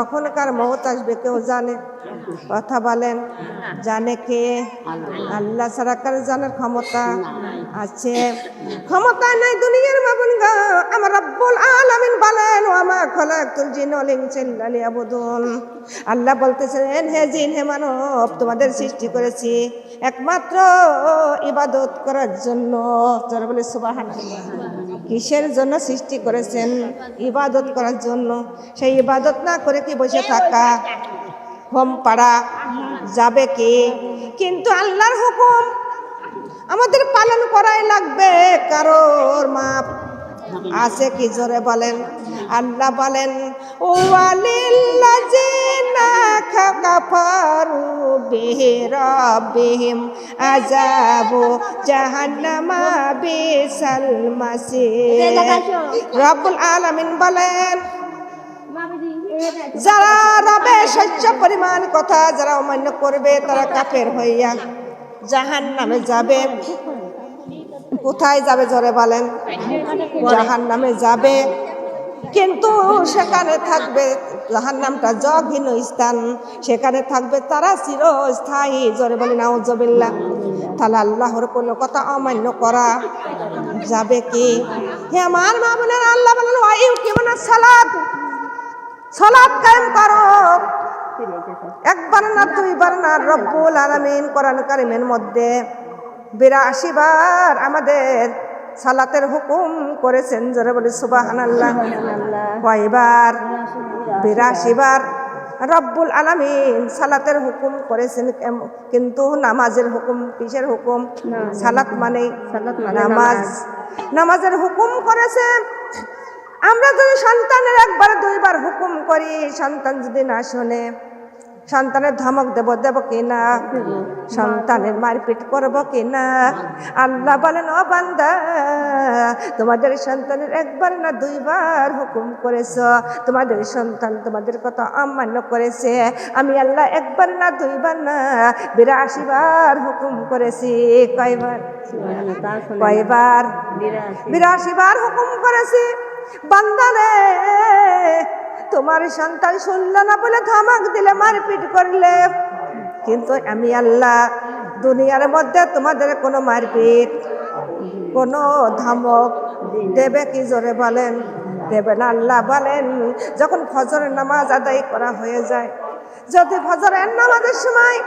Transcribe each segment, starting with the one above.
কখনকার মৌত আসবে কেউ জানে? কথা বলেন, জানে কে? আল্লাহ ছাড়া কার জানার ক্ষমতা আছে? ক্ষমতা নাই দুনিয়ার মাবুন গা। আমার রব্বুল আলামিন বলেন, ওয়া মা খালাকতুল জিন্না ওয়াল ইনসা ইল্লা লিয়াবুদুন। আল্লাহ বলতেছেন, হে জিন হে মানব, তোমাদের সৃষ্টি করেছি একমাত্র ইবাদত করার জন্য। যারা বলে সুবহানাল্লাহ। কিসের জন্য সৃষ্টি করেছেন? ইবাদত করার জন্য। সেই ইবাদত না করে কি বসে থাকা, হোম পাড়া যাবে কি? কিন্তু আল্লাহর হুকুম আমাদের পালন করাই লাগবে। কারোর মাপ আছে কি? জোরে বলেন। আল্লাহ বলেন, ওয়ালিল্লাযিনা কাফারু বিরাব্বিহিম আযাবু জাহান্নামা বিসাল মাসির। রব্বুল আলামিন বলেন, যারা রবে সহ্য পরিমাণ কথা যারা অমান্য করবে তারা কাফের হইয়া জাহান্নামে যাবে। কোথায় যাবে? জোরে বলেন। জাহান্নামে যাবে। কিন্তু সেখানে থাকবে, জাহান্নামটা জঘন্য স্থান, সেখানে থাকবে তারা চিরস্থায়ী। জোরে বলি নাউজুবিল্লাহ। তাহলে আল্লাহর কোনো কথা অমান্য করা যাবে কি? হে আমার মা বোনেরা, আল্লাহ বলেন, ওয়াইউকিমুনা সালাত, সালাত কায়েম করো। একবার না, দুইবার না, রব্বুল আলামিন কোরআন কারীমের মধ্যে 82 বার আমাদের সালাতের হুকুম করেছেন। যারা বলে সুবহানাল্লাহ। কয়বার? 82 বার রব্বুল আলামিন সালাতের হুকুম করেছেন। কিন্তু নামাজের হুকুম, কিসের হুকুম? সালাত মানে নামাজ। নামাজের হুকুম করেছেন। আমরা যদি সন্তানের একবার দুইবার হুকুম করি, সন্তান যদি না শোনে, সন্তানের ধমক দেব কিনা? সন্তানের মারপিট করব কিনা? আল্লাহ বলেন, ও বান্দা, তোমাদের সন্তানের একবার না দুইবার হুকুম করেছ, তোমাদের সন্তান তোমাদের কথা অমান্য করেছে, আমি আল্লাহ একবার না দুইবার না 82 বার হুকুম করেছি। কয়বার? 82 বার হুকুম করেছি। বান্দারে, তোমার সন্তান শুনলো না বলে ধমক দিলে, মারপিট করলে, কিন্তু আমি আল্লাহ দুনিয়ার মধ্যে তোমাদের কোনো মারপিট, কোনো ধমক দেবে কি? জোরে বলেন। দেবে না। আল্লাহ বলেন, যখন ফজরের নামাজ আদায় করা হয়ে যায়, যদি ফজরের নামাজের সময়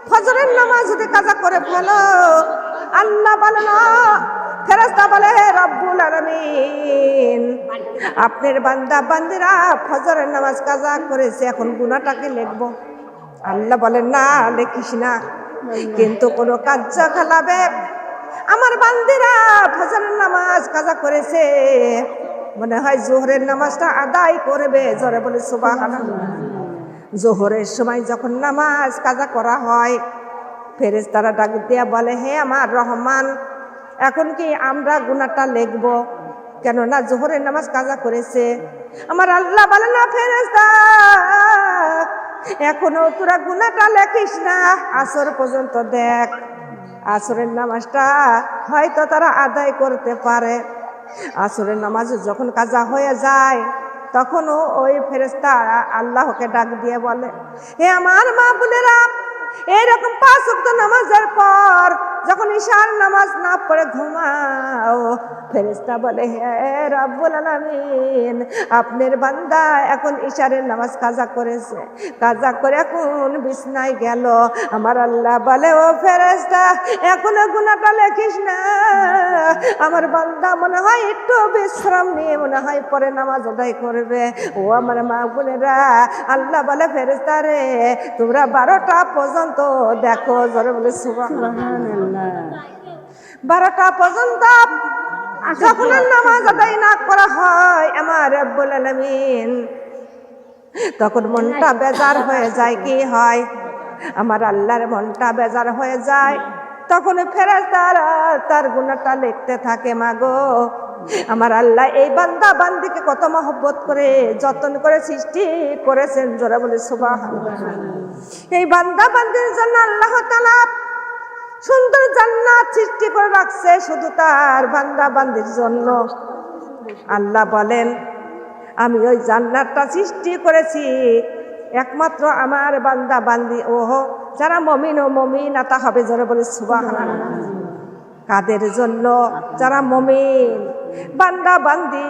ফজরের নামাজ যদি কাজা করে ফেলো, আল্লাহ বলেন, ফেরেশতা বলে, হে রব্বুল আলামিন, আপনার বান্দা বান্দিরা ফজরের নামাজ কাজা করেছে, এখন গুনাহটাকে লিখবো? আল্লাহ বলেন, না, লিখিস না। কিন্তু কোন কাজ খেলাবে, আমার বান্দিরা ফজরের নামাজ কাজা করেছে, মনে হয় জোহরের নামাজটা আদায় করবে। জোরে বলে সুবহানাল্লাহ। জোহরের সময় যখন নামাজ কাজা করা হয়, ফেরেশতারা ডাক দিয়া বলে, হে আমার রহমান, এখন কি আমরা গুনাহটা লিখব? কেননা জোহরের নামাজ কাজা করেছে। আমার আল্লাহ বলে, না ফেরেশতা, এখনো তোরা গুনাহটা লেখিস না, আসর পর্যন্ত দেখ, আসরের নামাজটা হয়তো তারা আদায় করতে পারে। আসরের নামাজ যখন কাজা হয়ে যায়, তখনও ওই ফেরেশতা আল্লাহকে ডাক দিয়ে বলে, হে আমার মা বোনেরা, এইরকম 5 ওয়াক্ত নামাজের পর যখন ইশার নামাজ না পড়ে ঘুমাও, ফেরেশতা বলে, হে রব্বুল আলামিন, আপনার বান্দা এখন ইশারের নামাজ কাজা করেছে, কাজা করে এখন বিছনায় গেল। আমার আল্লাহ বলে, ও ফেরেশতা, এখনো গুনাহটা লেখিস না, আমার বান্দা মনে হয় একটু বিশ্রাম নিয়ে মনে হয় পরে নামাজ আদায় করবে। ও আমার মা বোনেরা, আল্লাহ বলে, ফেরেশতা রে, তোমরা 12টা পর্যন্ত দেখো। জোরে বলে সুবহানাল্লাহ। 12টা পর্যন্ত যখন নামাজ আদায় না করা হয় আমার রব্বুল আলামিন, তখন মনটা বেজার হয়ে যায়। কি হয়? আমার আল্লাহর মনটা বেজার হয়ে যায়। তখন ফেরেশতারা তার গুনাহটা লিখতে থাকে। মাগো, আমার আল্লাহ এই বান্দা বান্দিকে কত মহব্বত করে যত্ন করে সৃষ্টি করেছেন। জোরে বলে সুবহানাল্লাহ। এই বান্দা বান্দির জন্য আল্লাহ তাআলা সুন্দর জান্নাত সৃষ্টি করে রাখছে, শুধু তার বান্দা বান্দির জন্য। আল্লাহ বলেন, আমি ওই জান্নাতটা সৃষ্টি করেছি একমাত্র আমার বান্দা বান্দি যারা মমিন ও মমিনাতা হবে, জোরে বলে সুবহানাল্লাহ। কাদের জন্য? যারা মমিন বান্দা বান্দি,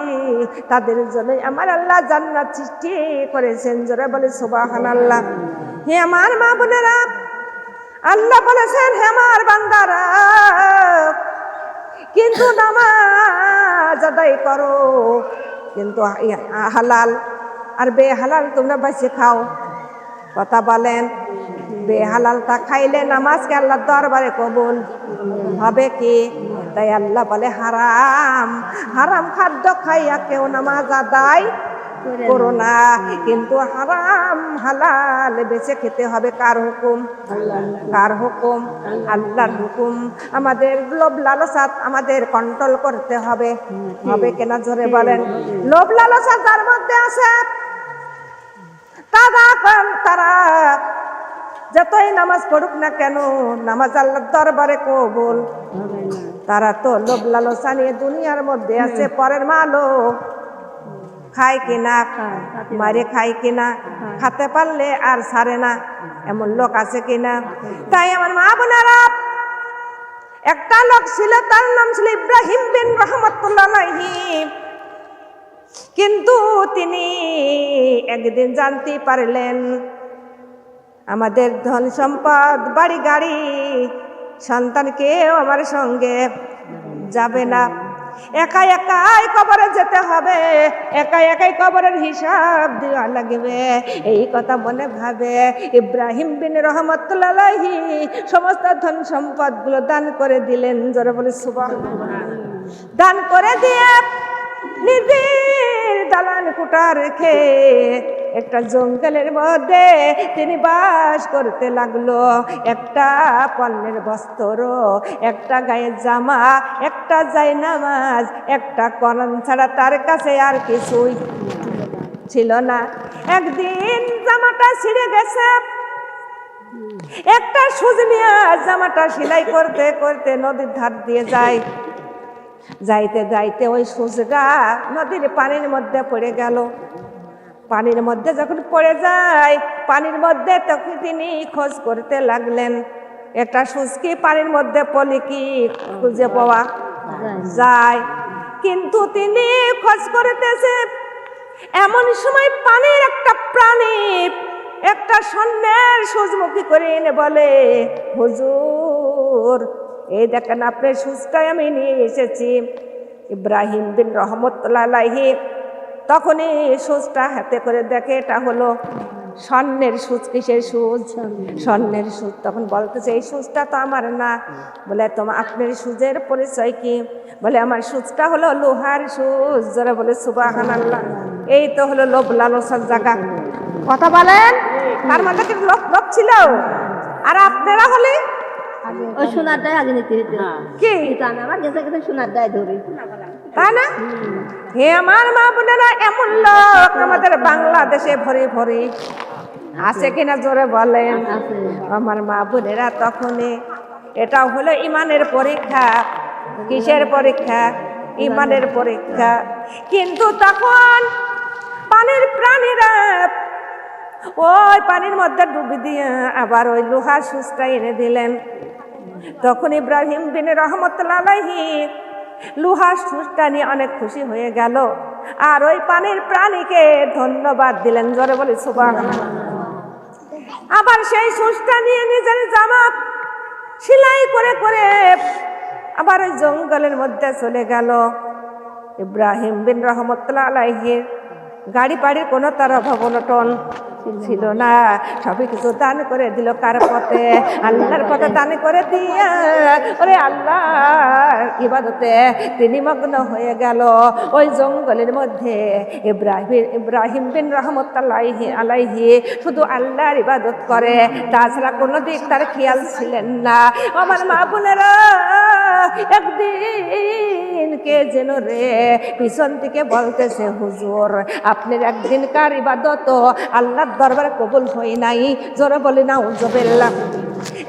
তাদের জন্য আমার আল্লাহ জান্নাত সৃষ্টি করেছেন, জোরে বলে সুবহানাল্লাহ। হে আমার মা বোনেরা, আল্লাহ বলেছেন হে আমার বান্দারা, কিন্তু নামাজ আদায় করো, কিন্তু হালাল আর বেহালাল তোমরা বেশি খাও। কথা বলেন, বেহালালটা খাইলে নামাজকে আল্লাহর দরবারে কবুল হবে কি? তাই আল্লাহ বলে হারাম হারাম খাদ্য খাইয়া কেউ নামাজ আদায় করো না, কিন্তু হারাম হালাল বেছে খেতে হবে। কার হুকুম? কার হুকুম? আল্লাহর হুকুম। আমাদের লোভ লালসা আমাদের কন্ট্রোল করতে হবে, হবে কিনা জোরে বলেন। লোভ লালসা যার মধ্যে আছে তারা যতই নামাজ পড়ুক না কেন, নামাজ আল্লাহর দরবারে কবুল। তারা তো লোভ লালসা নিয়ে দুনিয়ার মধ্যে আছে, পরের মালো খায় কিনা, মারে খায় কিনা, খাতে পারলে আর ছাড়ে না, এমন লোক আছে কিনা? তাই আমার মা বোনেরা, একটা লোক ছিল, তার নাম ছিল ইব্রাহিম বিন রহমতুল্লাহ আলাইহি। কিন্তু তিনি একদিন জানতে পারলেন আমাদের ধন সম্পদ বাড়ি গাড়ি সন্তান কেউ আমার সঙ্গে যাবে না, একা একাই কবরে যেতে হবে, একা একাই কবরের হিসাব দেওয়া লাগবে। এই কথা মনে ভাবে ইব্রাহিম বিন রহমতুল্লাহ আলাইহি সমস্ত ধন সম্পদ গুলো দান করে দিলেন, জোরে বলে সুবহানাল্লাহ। দান করে দিয়ে নিজের দালান কোঠা রেখে একটা জঙ্গলের মধ্যে তিনি বাস করতে লাগলো। একটা পণ্যের বস্ত্র, একটা গায়ের জামা, একটা জায়নামাজ, একটা কোরআন ছাড়া তার কাছে আর কিছুই ছিল না। একদিন জামাটা ছিঁড়ে গেছে, একটা সুজ নিয়ে জামাটা সেলাই করতে করতে নদীর ধার দিয়ে যায়। যাইতে যাইতে ওই সুজটা নদীর পানির মধ্যে পড়ে গেল। পানির মধ্যে যখন পড়ে যায়, পানির মধ্যে তখন তিনি খোঁজ করতে লাগলেন একটা সুজ কি পানির মধ্যে পড়লে কি খুঁজে পাওয়া যায়, কিন্তু তিনি খোঁজ করতেছে। এমন সময় পানির একটা প্রাণী একটা স্বর্ণের সুজমুখী করে এনে বলে, হুজুর এই দেখেন আপনার সুজটাই আমি নিয়ে এসেছি। ইব্রাহিম বিন রহমতুল্লাহ আলাইহি তখনই সুজটা হাতে করে দেখে, এটা হলো স্বর্ণের সুজ। কিসের সুজ? স্বর্ণের সুজ। তখন বলতেছে এই সুজটা তো আমার না। বলে তোমার আপনার সুজের পরিচয় কি? বলে আমার সুজটা হলো লোহার সুজ, যারা বলে সুবহানাল্লাহ। এই তো হলো লোভ লালসার জায়গা। কথা বলেন, তার মধ্যে কি লোভ ছিল? আর আপনারা হলে ওই সোনারটাই আগে নিতে হইতো কি? আমি আমার গেছে গেছে সোনারটাই ধরি, তাই না? হে আমার মা বোনেরা, এমন লোক আমাদের বাংলাদেশে ভরে ভরে আছে কিনা জোরে বলেন। আমার মা বোনেরা, তখনই এটা হলো ইমানের পরীক্ষা। কিসের পরীক্ষা? ইমানের পরীক্ষা। কিন্তু তখন পানির প্রাণীরা ওই পানির মধ্যে ডুবি দিয়ে আবার ওই লোহার সুজটা এনে দিলেন। তখন ইব্রাহিম বিন রহমতুল্লাহ আলাইহি লোহার সুজটা নিয়ে অনেক খুশি হয়ে গেল, আর ওই পানির প্রাণীকে ধন্যবাদ দিলেন, জোরে বলি সুবহানাল্লাহ। আবার সেই সুজটা নিয়ে নিজের জামা সেলাই করে করে আবার ওই জঙ্গলের মধ্যে চলে গেল। ইব্রাহিম বিন রহমতুল্লাহ আলাইহি গাড়ি বাড়ির কোনো তার অভাবনটন ছিল না, সবই কিছু দান করে দিল। কার পথে? আল্লাহর পথে দান করে দিয়া ওরে আল্লাহর ইবাদতে তিনি মগ্ন হয়ে গেল। ওই জঙ্গলের মধ্যে ইব্রাহিম বিন রহমতুল্লাহ আলাইহি শুধু আল্লাহর ইবাদত করে, তাছাড়া কোনো দিক তার খেয়াল ছিলেন না। আমার মা বোনেরা, একদিন কে যেন রে পিছন থেকে বলতেছে, হুজুর আপনার একদিনকার ইবাদত আল্লাহর দরবারে কবুল হয় নাই, জোরে বলি নাউজুবিল্লাহ।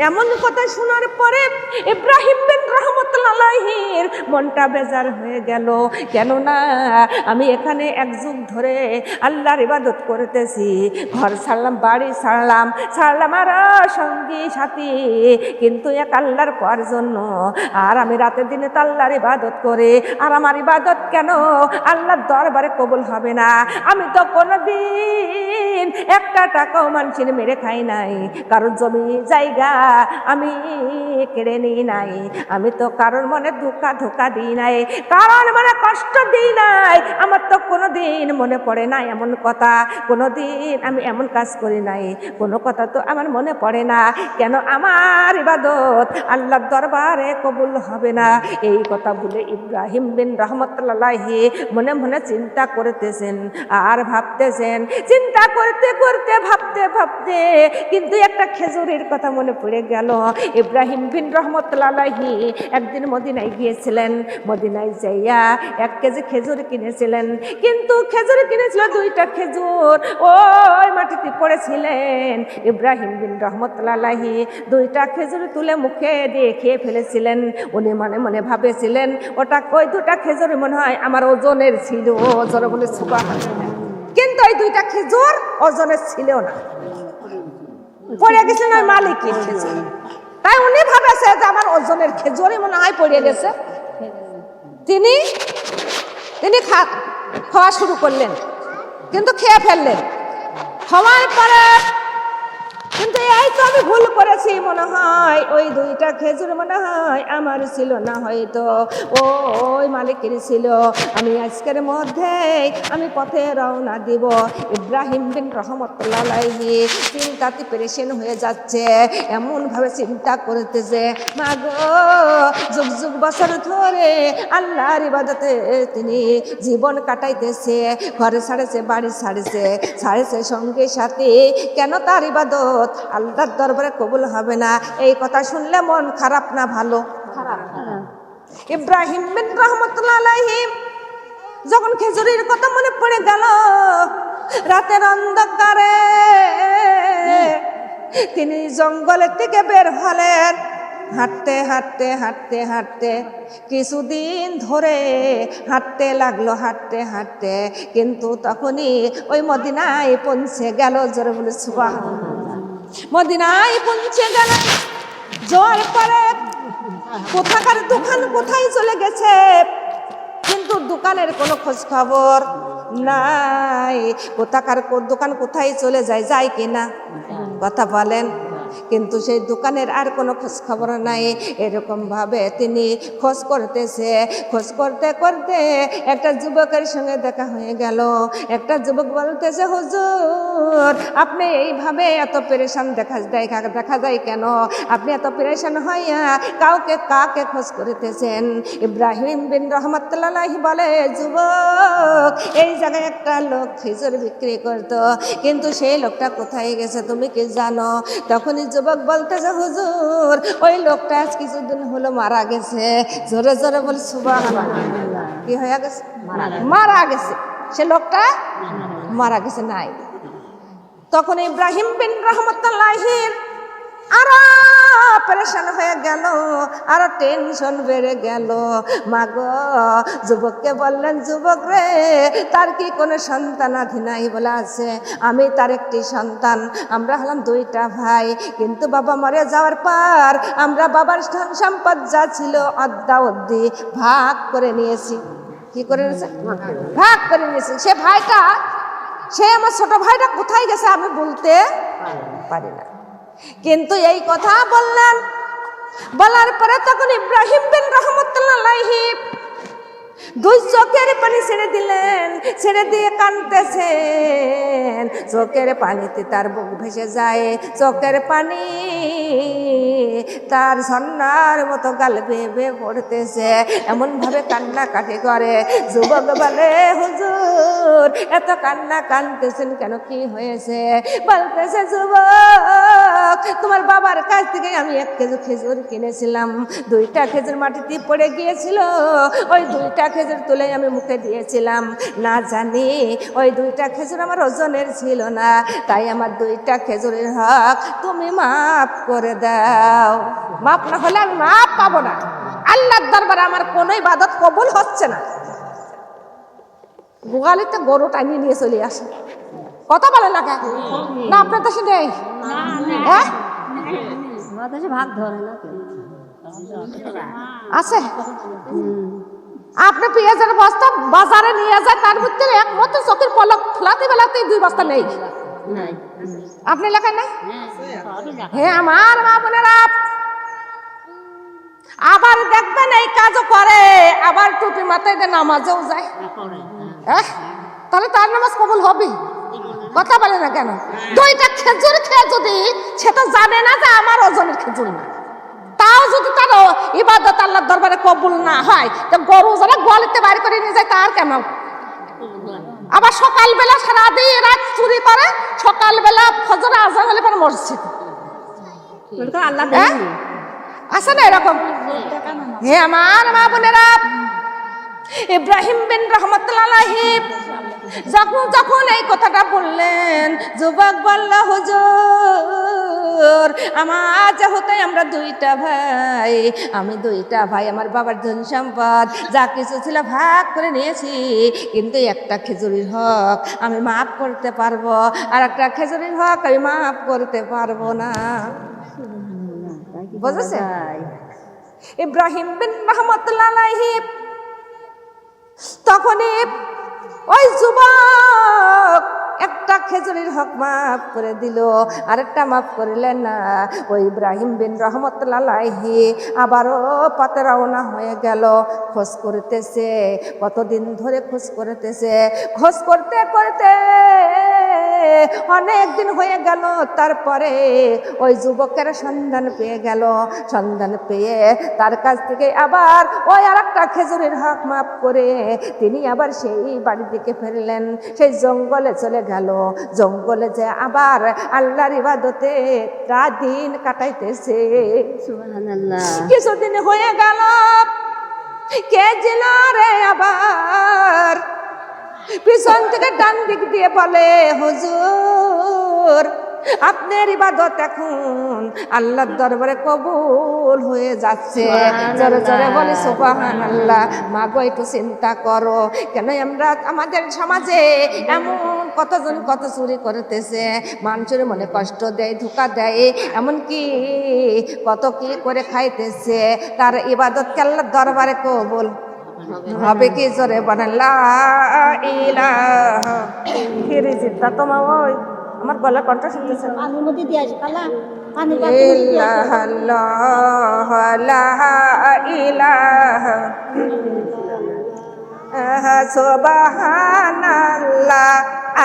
এমন কথা শোনার পরে ইব্রাহিম বিন রহমতুল্লাহ আলাইহির মনটা বেজার হয়ে গেল। কেননা আমি এখানে এক যুগ ধরে আল্লাহর ইবাদত করতেছি, ঘর ছাড়লাম, বাড়ি ছাড়লাম, আর সঙ্গী সাথী, কিন্তু এক আল্লাহর পাওয়ার জন্য। আর আমি রাতের দিনে তো আল্লাহর ইবাদত করে, আর আমার ইবাদত কেন আল্লাহর দরবারে কবুল হবে না? আমি তো কোনোদিন একটা টাকাও মানুষের মেরে খাই নাই, কারোর জমি জায়গা আমি কেড়ে নিই নাই, আমি তো কারোর মনে ধোকা দিই নাই, কারোর মনে কষ্ট দিই নাই। আমার তো কোনোদিন মনে পড়ে নাই এমন কথা, কোনোদিন আমি এমন কাজ করি নাই, কোনো কথা তো আমার মনে পড়ে না। কেন আমার ইবাদত আল্লাহর দরবারে কবুল হবে না? এই কথা বলে ইব্রাহিম বিন রহমতুল্লাহ আলাইহি মনে মনে চিন্তা করতেছেন আর ভাবতেছেন। চিন্তা করতে করতে ভাবতে কিন্তু একটা খেজুরের কথা মনে পড়ে গেল। ইব্রাহিম বিন রহমতুল্লাহ আলাইহি একদিন মদিনায় গিয়েছিলেন, মদিনায় যাইয়া 1 কেজি খেজুর কিনেছিলেন, কিন্তু খেজুর কিনেছিল 2টা খেজুর ওই মাটিতে পড়েছিলেন। ইব্রাহিম বিন রহমতুল্লাহ আলাইহি 2টা খেজুর তুলে মুখে দিয়ে খেয়ে ফেলেছিলেন। উনি মনে মনে ভাবেছিলেন ওই 2টা খেজুর মনে হয় আমার ওজনের ছিল, ওজন বলে সুবহানাল্লাহ। কিন্তু ওই 2টা খেজুর ওজনের ছিল না, পড়ে গেছিলেন ওই মালিকের খেজুর। তাই উনি ভাবেছে যে আমার ওজনের খেজুরই মনে হয় পড়ে গেছে। তিনি খাওয়া শুরু করলেন, কিন্তু খেয়ে ফেললেন। খাওয়ার পরে কিন্তু এই তো আমি ভুল করেছি, মনে হয় ওই 2টা খেজুর মনে হয় আমার ছিল না, হয়তো ওই মালিকের ছিল। আমি আজকের মধ্যেই আমি পথে রওনা দিব। ইব্রাহিম বিন রহমতুল্লাহ আলাইহি চিন্তাতে পেরেশান হয়ে যাচ্ছে, এমনভাবে চিন্তা করতেছে, মা গো, যুগ যুগ বছর ধরে আল্লাহর ইবাদতে তিনি জীবন কাটাইতেছে, ঘরে ছাড়েছে, বাড়ি ছাড়েছে সঙ্গে সাথে, কেন তার ইবাদত আল্লাহর দরবারে কবুল হবে না? এই কথা শুনলে মন খারাপ না ভালো? খারাপ। ইব্রাহিম বিন রহমতুল্লাহ আলাইহি যখন খেজুরের কথা মনে পড়ে গেল, রাতের অন্ধকারে তিনি জঙ্গলের থেকে বের হলেন। হাঁটতে কিছুদিন ধরে হাঁটতে লাগলো, হাঁটতে কিন্তু তখনই ওই মদিনায় পৌঁছে গেল। জোরে বলে সুবহানাল্লাহ। মদিনায় পৌঁছে গেল, যাওয়ার পরে কোথাকার দোকান কোথায় চলে গেছে, কিন্তু দোকানের কোনো খোঁজ খবর নাই। কোথাকার দোকান কোথায় চলে যায় কিনা কথা বলেন? কিন্তু সেই দোকানের আর কোনো খোঁজ খবর নাই। এরকম ভাবে তিনি খোঁজ করতে একটা যুবকের সঙ্গে দেখা হয়ে গেল। একটা যুবক বলতেছে, হুজুর, আপনি এইভাবে এত পেরেশান দেখা যায় কেন? আপনি এত পেরেশান হইয়া কাকে খোঁজ করতেছেন? ইব্রাহিম বিন রহমতুল্লাহ আলাইহি বলে, যুবক, এই জায়গায় একটা লোক খেজুর বিক্রি করতো, কিন্তু সেই লোকটা কোথায় গেছে তুমি কি জানো? তখনই যুবক বলতেছে, হুজুর, ওই লোকটা আজ কিছুদিন হলো মারা গেছে। জোরে জোরে বল সুবহানাল্লাহ। কি হয়ে গেছে? মারা গেছে। সে লোকটা মারা গেছে নাই। তখন ইব্রাহিম বিন রহমতুল্লাহ আলাইহির আরো পরেশান হয়ে গেল, আরো টেনশন বেড়ে গেল। মাগো, যুবককে বললেন, যুবক রে, তার কি কোনো সন্তানাধি নাই? বলে আছে, আমি তার একটি সন্তান। আমরা হলাম 2টা ভাই, কিন্তু বাবা মরে যাওয়ার পর আমরা বাবার সম্পদ যা ছিল অর্ধি ভাগ করে নিয়েছি। কি করে নিয়েছে? ভাগ করে নিয়েছি। সে আমার ছোট ভাইটা কোথায় গেছে আমি বলতে পারি না। কিন্তু এই কথা বলার পরে তখন ইব্রাহিম বিন রহমতুল্লাহ আলাইহি 2 চোখের পানি ছেড়ে দিলেন, ছেড়ে দিয়ে কাঁদতেছেন। চোখের পানিতে তার বুক ভেসে যায়, চোখের পানি তার ঝর্ণার মতো গাল বেয়ে পড়তেছে, এমন ভাবে কান্নাকাটি করে। যুবক বলে, হুজুর, এত কাঁদতেছেন কেন? কি হয়েছে? বলতেছে, যুবক, তোমার বাবার কাছ থেকে আমি 1 কেজি খেজুর কিনেছিলাম, 2টা খেজুর মাটিতে পড়ে গিয়েছিল। ওই 2টা 2টা খেজুর তুলে আমি মুখে দিয়েছিলাম, না জানি ওই 2টা খেজুর আমার ওজনের ছিল না, তাই আমার 2টা খেজুরের হক তুমি মাফ করে দাও। মাফ না হলে আমি মাফ পাবো না, আল্লাহর দরবারে আমার কোনো ইবাদত কবুল হচ্ছে না। গোয়ালিতে গরু টানিয়ে নিয়ে চলে আসে, কথা বলে না কেন? না আপনার দেশে নেই? হ্যাঁ আমার দেশে ভাগ ধরে না কেউ। আছে। আপনি পেঁয়াজের বস্তা বাজারে নিয়ে যায়, তার মধ্যে একমাত্র চোখের পলক ফেলাতে বেলাতে 2 বস্তা নেই। আপনি এলাকায় নাই? হ্যাঁ আমার মা বোনেরা, আবার দেখবেন এই কাজও করে, আবার টুপি মাথায় দিয়ে নামাজেও যায়। তাহলে তার নামাজ কবুল হবে? কথা বলে না কেন? 2টা খেজুর খেয়ে যদি সেটা জানে না যে আমার ওজনের খেজুর না, তাও যদি তার ইবাদত আল্লাহর দরবারে কবুল না হয়, তো গরু যারা গোয়ালিতে বাইরে করে নিয়ে যায় তার কেমন? আবার সকালবেলা সারাদিন রাত চুরি করে, সকালবেলা ফজর আজান হলে পরে মসজিদ। আল্লাহ আছে না এরকম? হে আমার মা বোনেরা, ইব্রাহিম বিন রহমতুল্লাহ আলাইহি যখন এই কথাটা বললেন, যুবক বলল, হুজুর আমার যেহেতু আমরা 2টা ভাই, আমি 2টা ভাই, আমার বাবার ধন সম্পদ যা কিছু ছিল ভাগ করে নিয়েছি, কিন্তু একটা খেজুরির হক আমি মাফ করতে পারবো, আর একটা খেজুরির হক আমি মাফ করতে পারবো না। বুঝেছে? ইব্রাহিম বিন রহমতুল্লাহ আলাইহি তখনই ওই যুবক একটা খেজুরির হক মাফ করে দিল, আরেকটা মাফ করিলেন না। ওই ইব্রাহিম বিন রহমতুল্লাহ আলাইহি আবারও পথে রওনা হয়ে গেল, খোঁজ করতেছে, কতদিন ধরে খোঁজ করতেছে, খোঁজ করতে করতে অনেক দিন হয়ে গেল। তারপরে ওই যুবকের সন্ধান পেয়ে গেল, সন্ধান পেয়ে তার কাছ থেকে আবার ওই আরেকটা খেজুরের হক মাফ করে তিনি আবার সেই বাড়ির দিকে ফিরলেন, সেই জঙ্গলে চলে গেল। জঙ্গলে যে আবার আল্লাহর ইবাদতে রাত দিন কাটাইতেছে। সুবহানাল্লাহ। কিছুদিন হয়ে গেল, কে যেন রে আবার পিছন থেকে ডান দিক দিয়ে বলে, হুজুর আপনার ইবাদত এখন আল্লাহর দরবারে কবুল হয়ে যাচ্ছে। জোরে জোরে বলে সুবহানাল্লাহ। মা গো একটু চিন্তা করো, কেন আমরা আমাদের সমাজে এমন কতজন কত চুরি করতেছে, মানুষের মনে কষ্ট দেয়, ধোঁকা দেয়, এমনকি কত কি করে খাইতেছে, তার ইবাদত কে আল্লাহর দরবারে কবুল হবে কি? জোরে বলেন লা ইলাহা ইল্লাল্লাহ। তোমার ওই আমার গলা কণ্ঠ শুনতেছে, পানির মধ্যে দিয়ে আসি খালা, পানির ইল্লাল্লাহ লা ইলাহা সুবহানাল্লাহ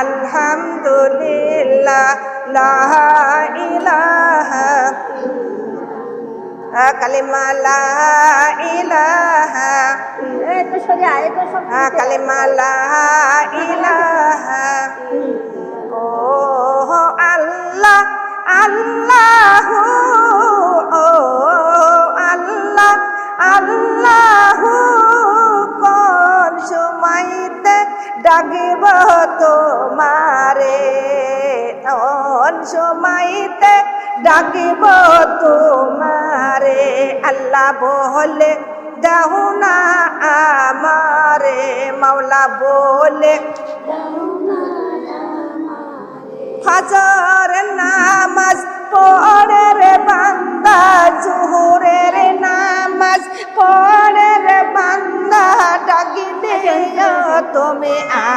আলহামদুলিল্লাহ লা ইলাহা কালিমা লা ইলাহা কালিমা লা ইলাহা। ও আল্লাহ আল্লাহ, ও আল্লাহ আল্লাহ, কোন সময়তে ডাকিব তোমারে, কোন সময়তে ডাকিব তোমারে, আল্লাহ বলে দাও না আমারে, মাওলা বলে ফজর নামাজ পড়ে রে বান্দা, জোহরের নামাজ পড়ে রে বান্দা, ডাকি দিও তুমি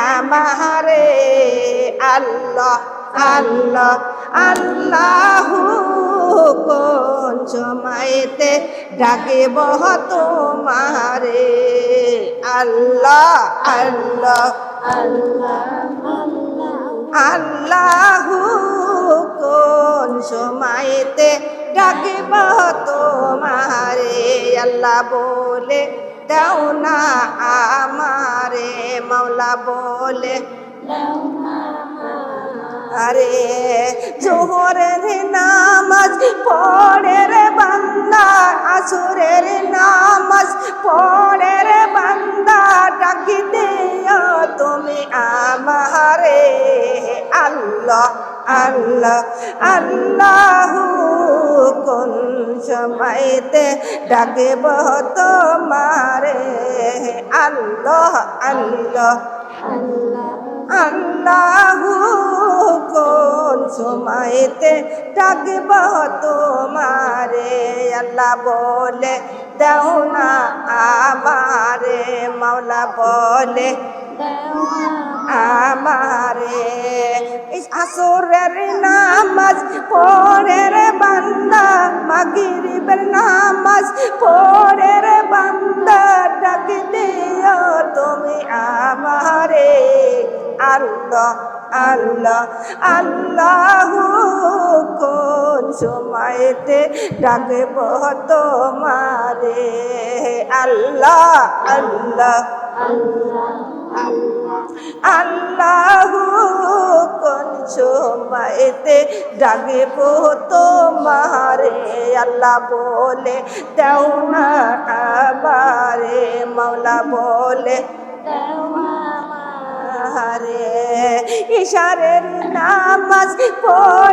আমারে, আল্লাহ আল্লাহ আল্লাহু, কোন সময়তে ডাকিব তোমারে, আল্লাহ আল্লাহ আল্লাহু, কোন সময়তে ডাকিব তোমারে, আল্লাহ বলে দাও না আমারে, মাওলা বলে আরে জোহরের নামাজ পড়ে রে বান্দা, আসরের নামাজ পড়ে রে বান্দা ডাকি দিও তুমি আমারে আল্লাহ আল্লাহ আল্লাহু কোন সময়তে ডাকব তোমারে আল্লাহ আল্লাহ আল্লাহু কোন সময়তে ডাকব তোমারে আল্লাহ বলে দাও না আমারে মাওলা বলে আমারে আসরের নামাজ পড়ে রে বান্দা মাগরিবের নামাজ পড়ে রে বান্দা ডাক দিও তুমি আমারে আল্লাহ আল্লাহ আল্লাহু কোন সময়তে ডাকব তোমারে আল্লাহ আল্লাহ আল্লাহু কোন সময়তে ডাকব তোমারে আল্লাহ বলে দাও না আমারে মাওলা বলে ইশারের নামাজ পড়ে